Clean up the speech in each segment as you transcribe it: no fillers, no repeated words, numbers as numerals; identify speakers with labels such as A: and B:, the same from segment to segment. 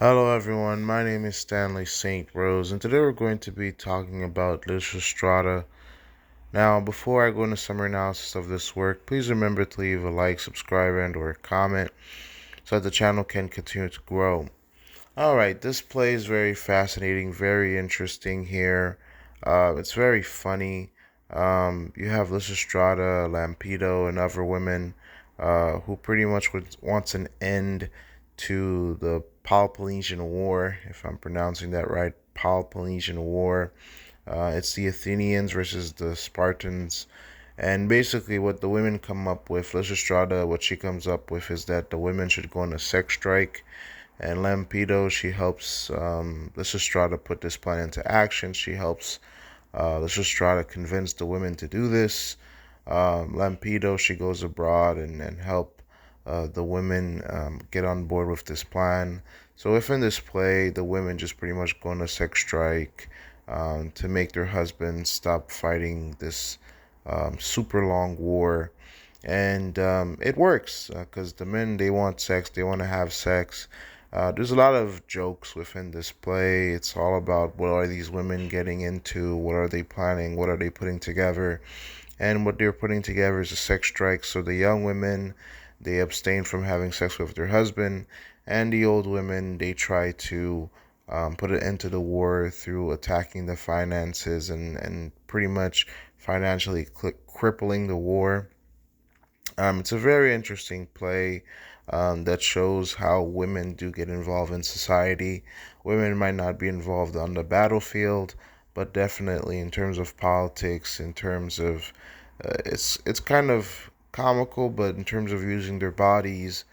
A: Hello everyone, my name is Stanley St. Rose, and today we're going to be talking about Lysistrata. Now, before I go into summary analysis of this work, please remember to leave a like, subscribe, and or comment so that the channel can continue to grow. Alright, this play is very fascinating, very interesting here. It's very funny. You have Lysistrata, Lampedo, and other women who pretty much wants an end to the Peloponnesian War, if I'm pronouncing that right. Peloponnesian War. It's the Athenians versus the Spartans. And basically, what the women come up with, Lysistrata, what she comes up with is that the women should go on a sex strike. And Lampedo, she helps Lysistrata put this plan into action. She helps Lysistrata convince the women to do this. Lampedo, she goes abroad and help the women get on board with this plan. So within this play, the women just pretty much go on a sex strike to make their husbands stop fighting this super long war. And it works because the men, they want sex, they want to have sex. There's a lot of jokes within this play. It's all about what are these women getting into, what are they planning, what are they putting together. And what they're putting together is a sex strike. So the young women, they abstain from having sex with their husband, and the old women, they try to put an end to the war through attacking the finances and pretty much financially crippling the war. It's a very interesting play that shows how women do get involved in society. Women might not be involved on the battlefield, but definitely in terms of politics, in terms of it's kind of comical, but in terms of using their bodies,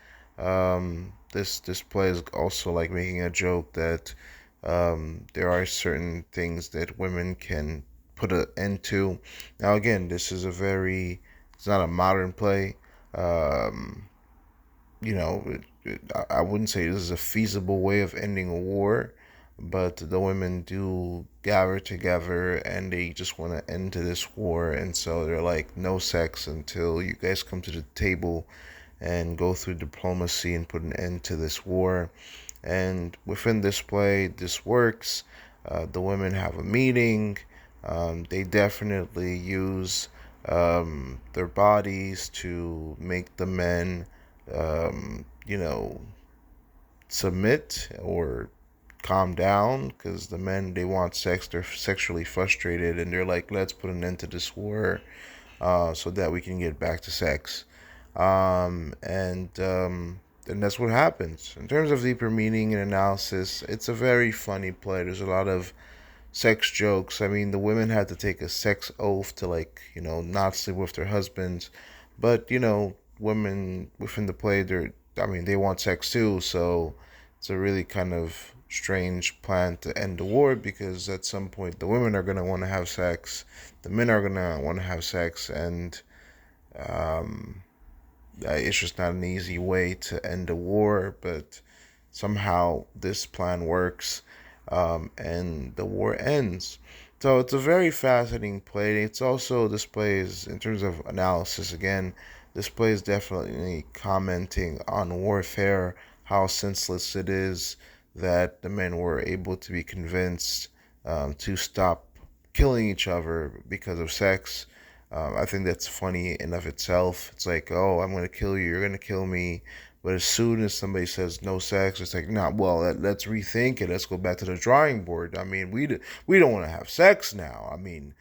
A: this play is also like making a joke that there are certain things that women can put an end to. Now, again, this is a very it's not a modern play. Um, I wouldn't say this is a feasible way of ending a war, but the women do gather together and they just want to end to this war. And so they're like, no sex until you guys come to the table and go through diplomacy and put an end to this war. And within this play, this works. The women have a meeting. They definitely use their bodies to make the men, you know, submit or calm down because the men, they want sex, they're sexually frustrated, and they're like, let's put an end to this war so that we can get back to sex. And that's what happens. In terms of deeper meaning and analysis, it's a very funny play. There's a lot of sex jokes. I mean, the women had to take a sex oath to, like, not sleep with their husbands. But, women within the play, I mean, they want sex too. So it's a really kind of strange plan to end the war because at some point the women are going to want to have sex, the men are going to want to have sex, and um, it's just not an easy way to end a war, but somehow this plan works, and the war ends. So it's a very fascinating play. It's also displays in terms of analysis. Again, this play is definitely commenting on warfare, how senseless it is that the men were able to be convinced to stop killing each other because of sex. I think that's funny in of itself. It's like, oh, I'm gonna kill you, you're gonna kill me. But as soon as somebody says no sex, it's like, nah, well, let's rethink it. Let's go back to the drawing board. I mean, we don't want to have sex now. I mean,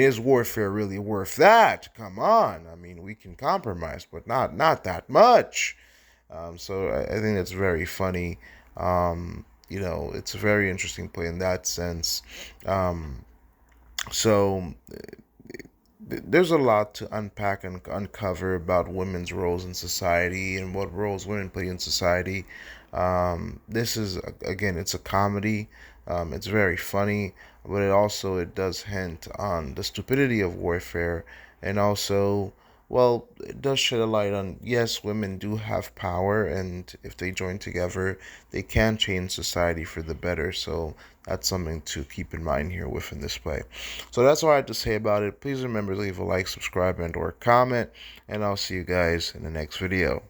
A: is warfare really worth that? Come on. I mean, we can compromise, but not that much. So I think that's very funny. It's a very interesting play in that sense. Um, so there's a lot to unpack and uncover about women's roles in society and what roles women play in society. This is again, it's a comedy. It's very funny, but it does hint on the stupidity of warfare, and also, well, it does shed a light on, yes, women do have power, and if they join together, they can change society for the better. So that's something to keep in mind here within this play. So that's all I had to say about it. Please remember to leave a like, subscribe, and or comment, and I'll see you guys in the next video.